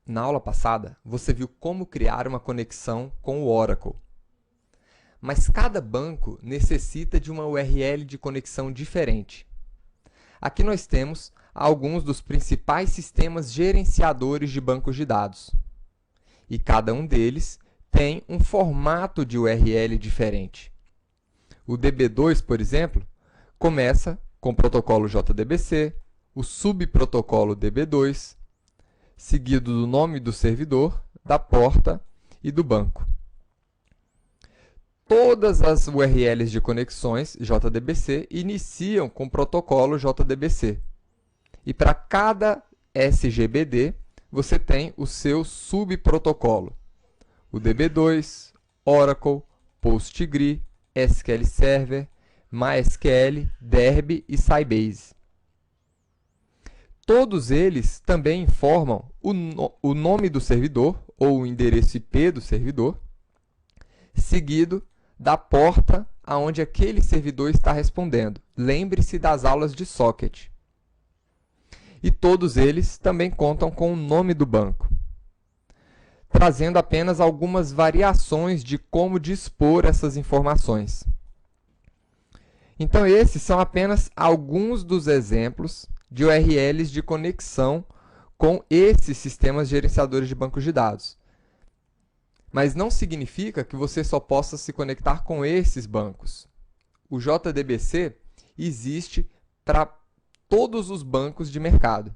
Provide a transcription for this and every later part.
Na aula passada, você viu como criar uma conexão com o Oracle. Mas cada banco necessita de uma URL de conexão diferente. Aqui nós temos alguns dos principais sistemas gerenciadores de bancos de dados. E cada um deles tem um formato de URL diferente. O DB2, por exemplo, começa com o protocolo JDBC, o subprotocolo DB2, seguido do nome do servidor, da porta e do banco. Todas as URLs de conexões JDBC iniciam com o protocolo JDBC. E para cada SGBD, você tem o seu subprotocolo. O DB2, Oracle, PostgreSQL, SQL Server, MySQL, Derby e Sybase. Todos eles também informam o nome do servidor, ou o endereço IP do servidor, seguido da porta aonde aquele servidor está respondendo. Lembre-se das aulas de socket. E todos eles também contam com o nome do banco, trazendo apenas algumas variações de como dispor essas informações. Então, esses são apenas alguns dos exemplos de URLs de conexão com esses sistemas gerenciadores de bancos de dados. Mas não significa que você só possa se conectar com esses bancos. O JDBC existe para todos os bancos de mercado.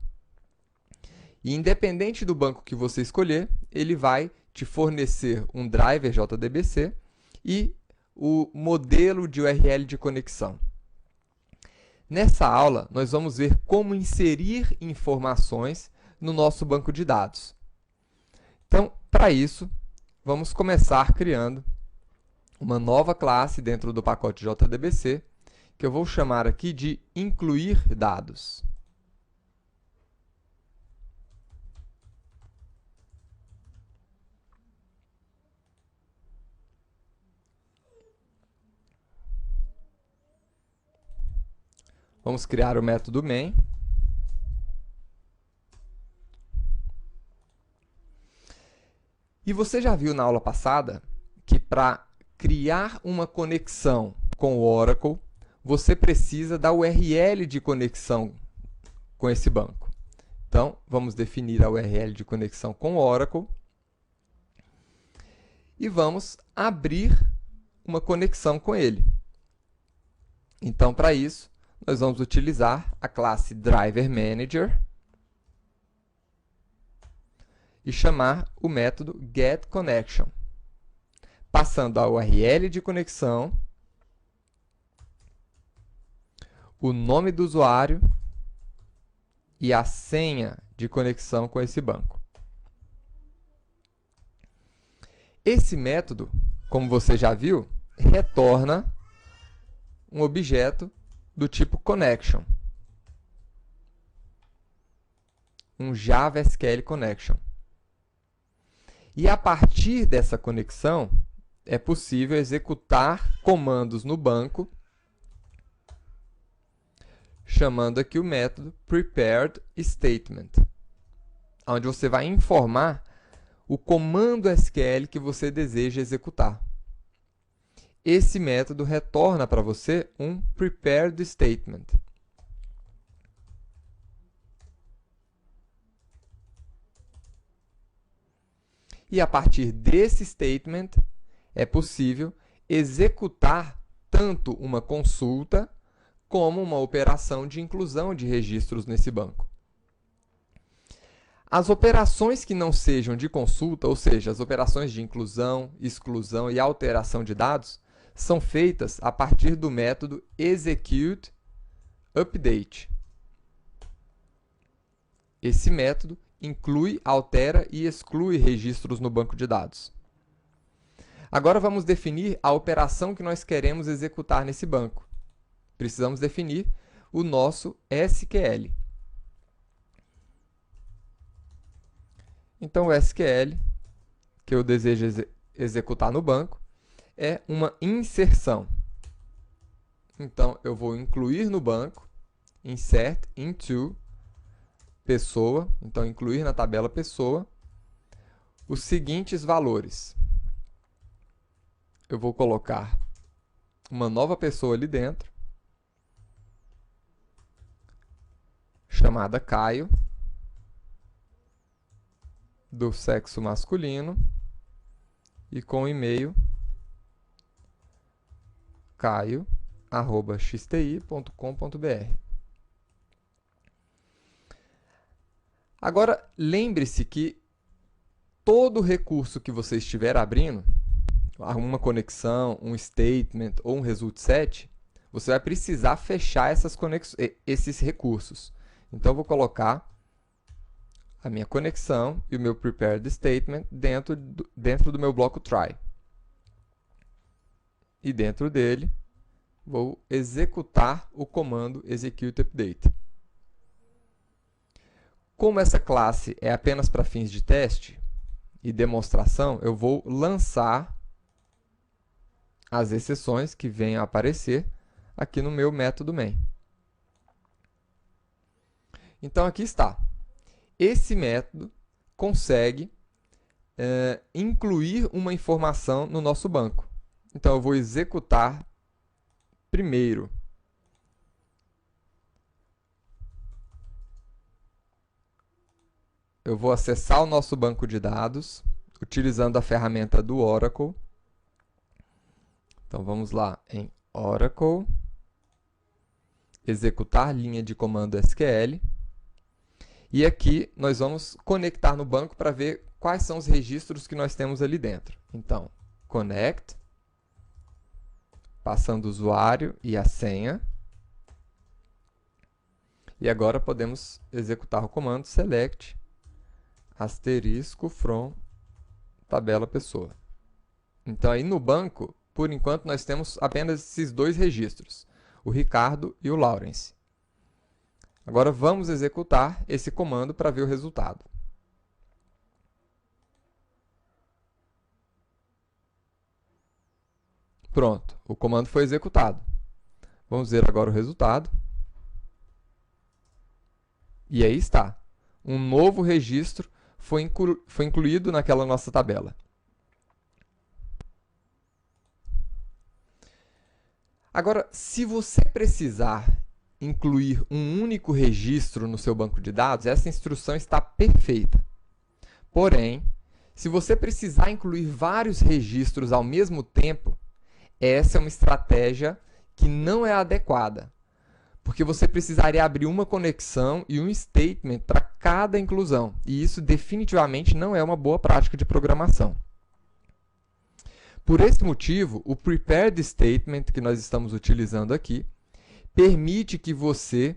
E independente do banco que você escolher, ele vai te fornecer um driver JDBC e o modelo de URL de conexão. Nessa aula, nós vamos ver como inserir informações no nosso banco de dados. Então, para isso, vamos começar criando uma nova classe dentro do pacote JDBC, que eu vou chamar aqui de incluir dados. Vamos criar o método main. E você já viu na aula passada que para criar uma conexão com o Oracle, você precisa da URL de conexão com esse banco. Então, vamos definir a URL de conexão com o Oracle e vamos abrir uma conexão com ele. Então, para isso, nós vamos utilizar a classe DriverManager e chamar o método getConnection, passando a URL de conexão, o nome do usuário e a senha de conexão com esse banco. Esse método, como você já viu, retorna um objeto do tipo connection, um Java SQL connection. E a partir dessa conexão, é possível executar comandos no banco, chamando aqui o método preparedStatement, onde você vai informar o comando SQL que você deseja executar. Esse método retorna para você um preparedStatement. E a partir desse statement, é possível executar tanto uma consulta como uma operação de inclusão de registros nesse banco. As operações que não sejam de consulta, ou seja, as operações de inclusão, exclusão e alteração de dados, são feitas a partir do método executeUpdate. Esse método inclui, altera e exclui registros no banco de dados. Agora vamos definir a operação que nós queremos executar nesse banco. Precisamos definir o nosso SQL. Então, o SQL que eu desejo executar no banco é uma inserção. Então, eu vou incluir no banco, insert into pessoa, então incluir na tabela pessoa, os seguintes valores. Eu vou colocar uma nova pessoa ali dentro, chamada Caio, do sexo masculino, e com o e-mail caio@xti.com.br. Agora, lembre-se que todo recurso que você estiver abrindo, uma conexão, um statement ou um result set, você vai precisar fechar esses recursos. Então, eu vou colocar a minha conexão e o meu prepared statement dentro do meu bloco try. E dentro dele, vou executar o comando execute update. Como essa classe é apenas para fins de teste e demonstração, eu vou lançar as exceções que venham a aparecer aqui no meu método main. Então, aqui está. Esse método consegue incluir uma informação no nosso banco. Então, eu vou executar primeiro eu vou acessar o nosso banco de dados utilizando a ferramenta do Oracle. Então, vamos lá em Oracle, executar linha de comando SQL. E aqui nós vamos conectar no banco para ver quais são os registros que nós temos ali dentro. Então, connect, passando o usuário e a senha. E agora podemos executar o comando select asterisco from tabela pessoa. Então, aí no banco, por enquanto, nós temos apenas esses dois registros, o Ricardo e o Lawrence. Agora, vamos executar esse comando para ver o resultado. Pronto, o comando foi executado. Vamos ver agora o resultado. E aí está. Um novo registro foi incluído naquela nossa tabela. Agora, se você precisar incluir um único registro no seu banco de dados, essa instrução está perfeita. Porém, se você precisar incluir vários registros ao mesmo tempo, essa é uma estratégia que não é adequada, porque você precisaria abrir uma conexão e um statement para cada inclusão, e isso definitivamente não é uma boa prática de programação. Por esse motivo, o prepared statement que nós estamos utilizando aqui permite que você,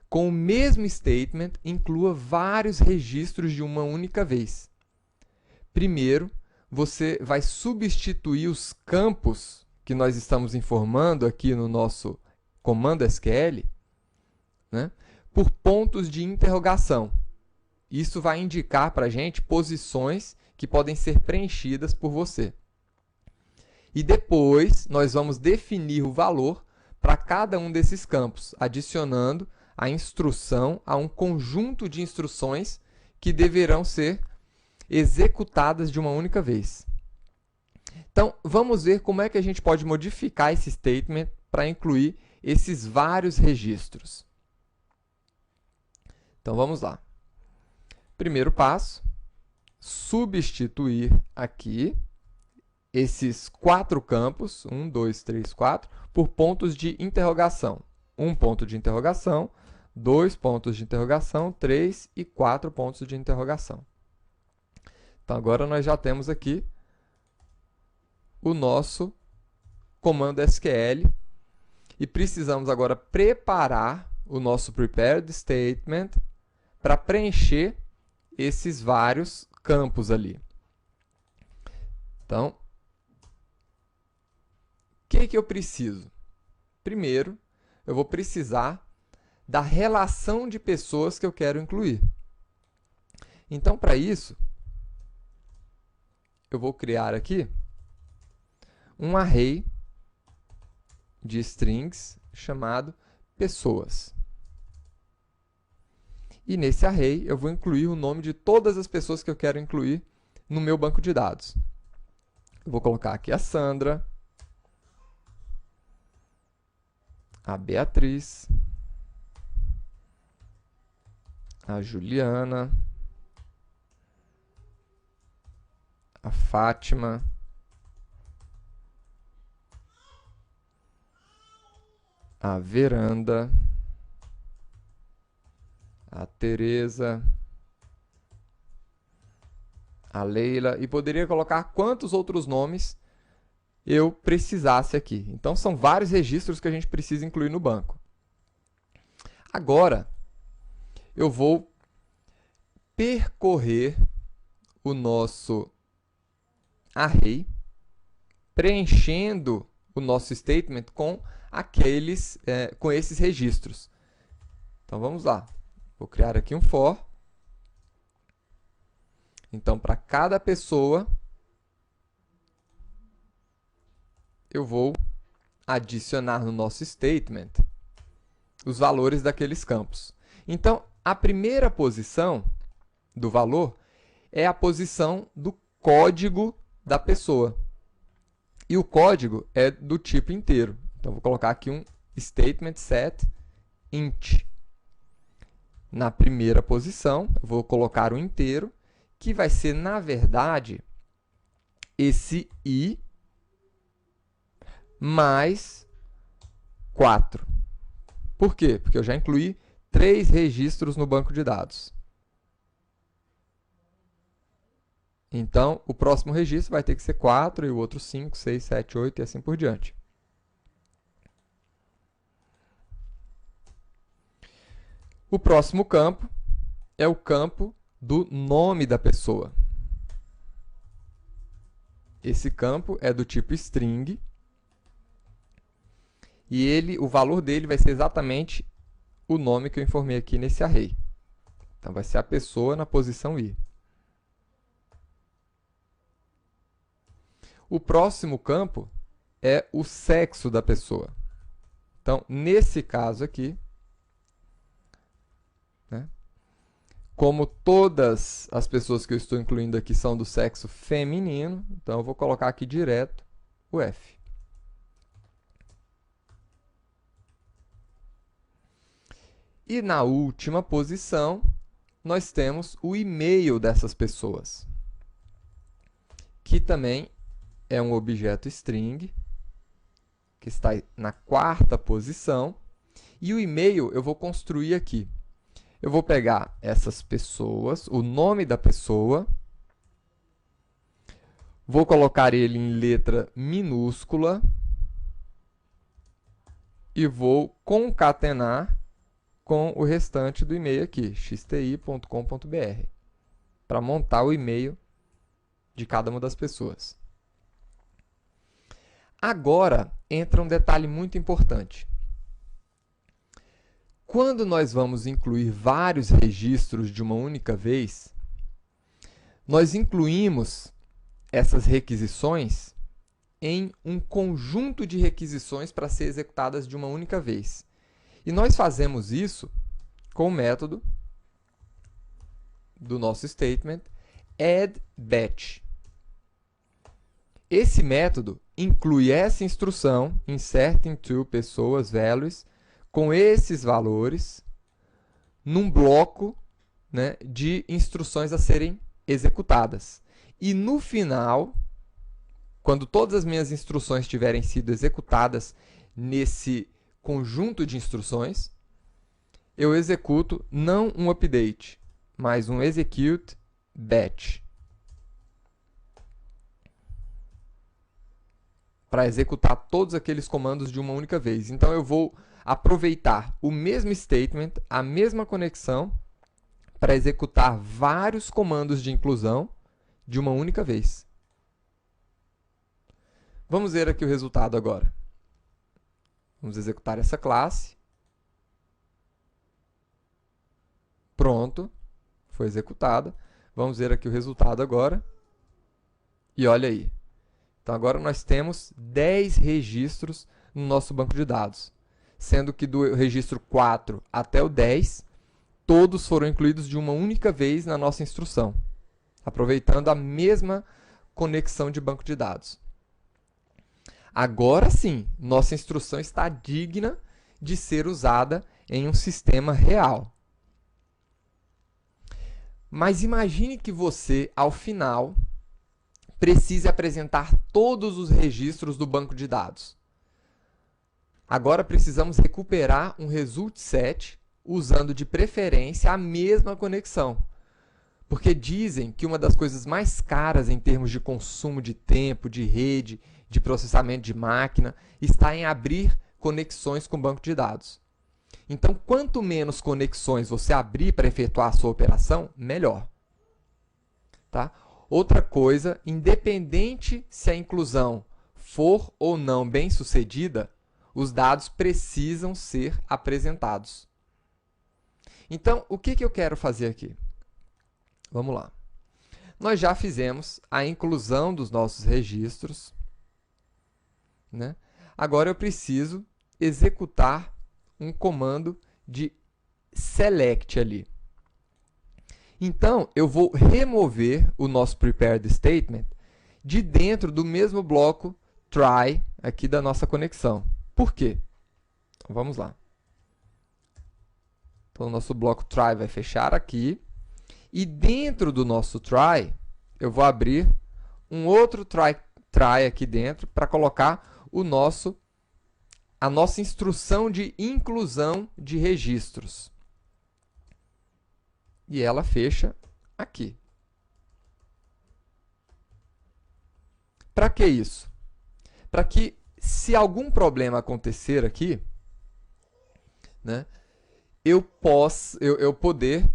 com o mesmo statement, inclua vários registros de uma única vez. Primeiro, você vai substituir os campos que nós estamos informando aqui no nosso comando SQL, né, por pontos de interrogação. Isso vai indicar para a gente posições que podem ser preenchidas por você. E depois, nós vamos definir o valor para cada um desses campos, adicionando a instrução a um conjunto de instruções que deverão ser executadas de uma única vez. Então, vamos ver como é que a gente pode modificar esse statement para incluir esses vários registros. Então, vamos lá. Primeiro passo, substituir aqui esses 4 campos, 1, 2, 3, 4, por pontos de interrogação. 1 ponto de interrogação, 2 pontos de interrogação, 3 e 4 pontos de interrogação. Então, agora nós já temos aqui o nosso comando SQL e precisamos agora preparar o nosso prepared statement para preencher esses vários campos ali. Então, o que eu preciso? Primeiro, eu vou precisar da relação de pessoas que eu quero incluir. Então, para isso, eu vou criar aqui um array de strings chamado pessoas. E nesse array, eu vou incluir o nome de todas as pessoas que eu quero incluir no meu banco de dados. Eu vou colocar aqui a Sandra, a Beatriz, a Juliana, a Fátima, a Veranda, a Tereza, a Leila, e poderia colocar quantos outros nomes eu precisasse aqui. Então, são vários registros que a gente precisa incluir no banco. Agora, eu vou percorrer o nosso array, preenchendo o nosso statement com com esses registros. Então, vamos lá. Vou criar aqui um for. Então, para cada pessoa, eu vou adicionar no nosso statement os valores daqueles campos. Então, a primeira posição do valor é a posição do código da pessoa. E o código é do tipo inteiro. Então, vou colocar aqui um statement set int. Na primeira posição, eu vou colocar o inteiro, que vai ser, na verdade, esse i mais 4. Por quê? Porque eu já incluí 3 registros no banco de dados. Então, o próximo registro vai ter que ser 4, e o outro 5, 6, 7, 8 e assim por diante. O próximo campo é o campo do nome da pessoa. Esse campo é do tipo string, e o valor dele vai ser exatamente o nome que eu informei aqui nesse array. Então, vai ser a pessoa na posição i. O próximo campo é o sexo da pessoa. Então, nesse caso aqui, como todas as pessoas que eu estou incluindo aqui são do sexo feminino, então eu vou colocar aqui direto o F. E na última posição, nós temos o e-mail dessas pessoas, que também é um objeto string, que está na 4ª posição, e o e-mail eu vou construir aqui. Eu vou pegar essas pessoas, o nome da pessoa, vou colocar ele em letra minúscula e vou concatenar com o restante do e-mail aqui, xti.com.br, para montar o e-mail de cada uma das pessoas. Agora entra um detalhe muito importante. Quando nós vamos incluir vários registros de uma única vez, nós incluímos essas requisições em um conjunto de requisições para ser executadas de uma única vez. E nós fazemos isso com o método do nosso statement addBatch. Esse método inclui essa instrução, insertInto pessoas values, com esses valores, num bloco, né, de instruções a serem executadas. E no final, quando todas as minhas instruções tiverem sido executadas nesse conjunto de instruções, eu executo não um update, mas um execute batch, para executar todos aqueles comandos de uma única vez. Então, eu vou aproveitar o mesmo statement, a mesma conexão, para executar vários comandos de inclusão de uma única vez. Vamos ver aqui o resultado agora. Vamos executar essa classe. Pronto, foi executada. Vamos ver aqui o resultado agora. E olha aí. Então, agora nós temos 10 registros no nosso banco de dados, sendo que do registro 4 até o 10, todos foram incluídos de uma única vez na nossa instrução. aproveitando a mesma conexão de banco de dados. Agora sim, nossa instrução está digna de ser usada em um sistema real. Mas imagine que você, ao final, precise apresentar todos os registros do banco de dados. Agora precisamos recuperar um result set usando de preferência a mesma conexão. Porque dizem que uma das coisas mais caras em termos de consumo de tempo, de rede, de processamento de máquina, está em abrir conexões com o banco de dados. Então, quanto menos conexões você abrir para efetuar a sua operação, melhor. Tá? Outra coisa, independente se a inclusão for ou não bem sucedida, os dados precisam ser apresentados. Então, o que eu quero fazer aqui? Vamos lá. Nós já fizemos a inclusão dos nossos registros, né? Agora eu preciso executar um comando de select ali. Então, eu vou remover o nosso prepared statement de dentro do mesmo bloco try aqui da nossa conexão. Por quê? Então, vamos lá. Então, o nosso bloco try vai fechar aqui. E dentro do nosso try, eu vou abrir um outro try aqui dentro para colocar a nossa instrução de inclusão de registros. E ela fecha aqui. Para que isso? Para que, se algum problema acontecer aqui, né, eu poder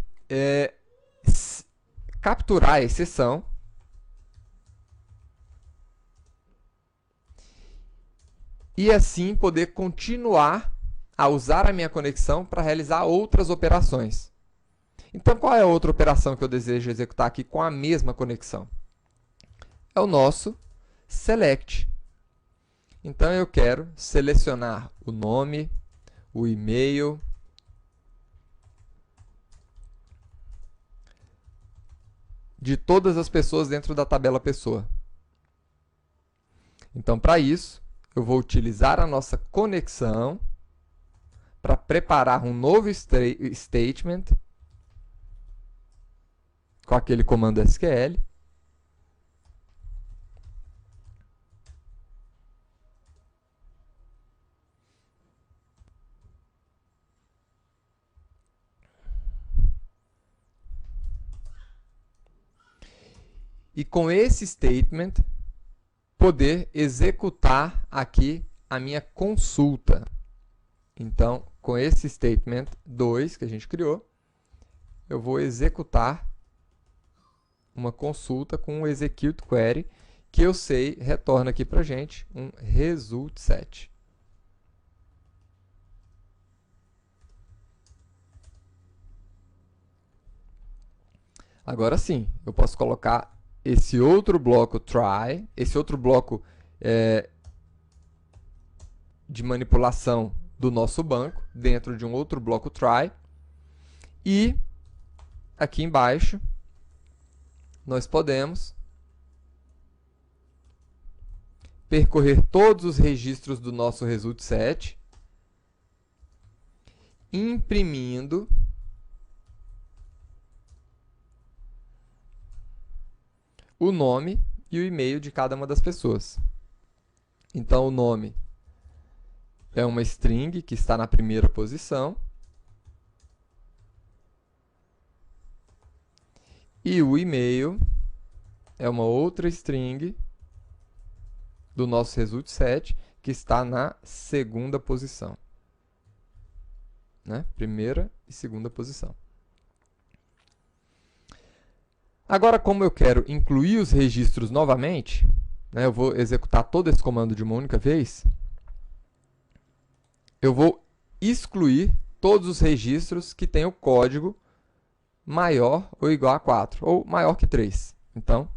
capturar a exceção e assim poder continuar a usar a minha conexão para realizar outras operações. Então, qual é a outra operação que eu desejo executar aqui com a mesma conexão? É o nosso select. Então, eu quero selecionar o nome, o e-mail, de todas as pessoas dentro da tabela pessoa. Então, para isso, eu vou utilizar a nossa conexão para preparar um novo statement com aquele comando SQL. E com esse statement, poder executar aqui a minha consulta. Então, com esse statement 2 que a gente criou, eu vou executar uma consulta com o execute query, que eu sei retorna aqui para a gente um result set. Agora sim, eu posso colocar esse outro bloco try, esse outro bloco de manipulação do nosso banco dentro de um outro bloco try. E aqui embaixo nós podemos percorrer todos os registros do nosso result set, imprimindo o nome e o e-mail de cada uma das pessoas. Então, o nome é uma string que está na primeira posição. E o e-mail é uma outra string do nosso result set que está na segunda posição. Né? Primeira e segunda posição. Agora, como eu quero incluir os registros novamente, né, eu vou executar todo esse comando de uma única vez, eu vou excluir todos os registros que têm o código maior ou igual a 4, ou maior que 3. Então,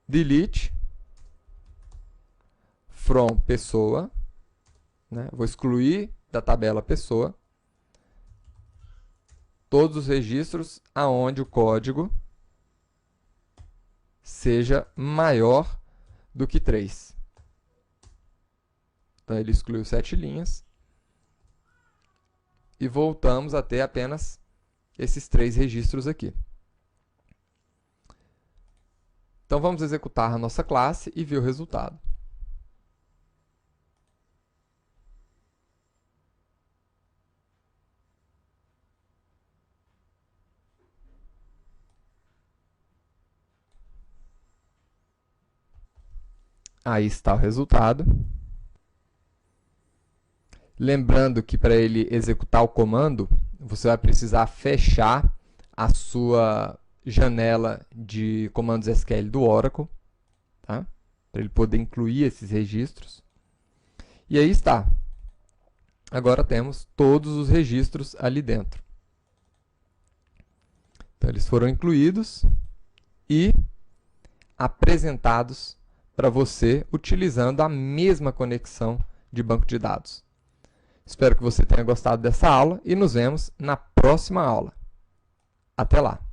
delete from pessoa, né? Vou excluir da tabela pessoa todos os registros aonde o código seja maior do que 3. Então, ele excluiu 7 linhas. E voltamos a ter apenas esses 3 registros aqui. Então, vamos executar a nossa classe e ver o resultado. Aí está o resultado. Lembrando que para ele executar o comando, você vai precisar fechar a sua janela de comandos SQL do Oracle, tá? Para ele poder incluir esses registros. E aí está. Agora temos todos os registros ali dentro. Então, eles foram incluídos e apresentados para você utilizando a mesma conexão de banco de dados. Espero que você tenha gostado dessa aula e nos vemos na próxima aula. Até lá!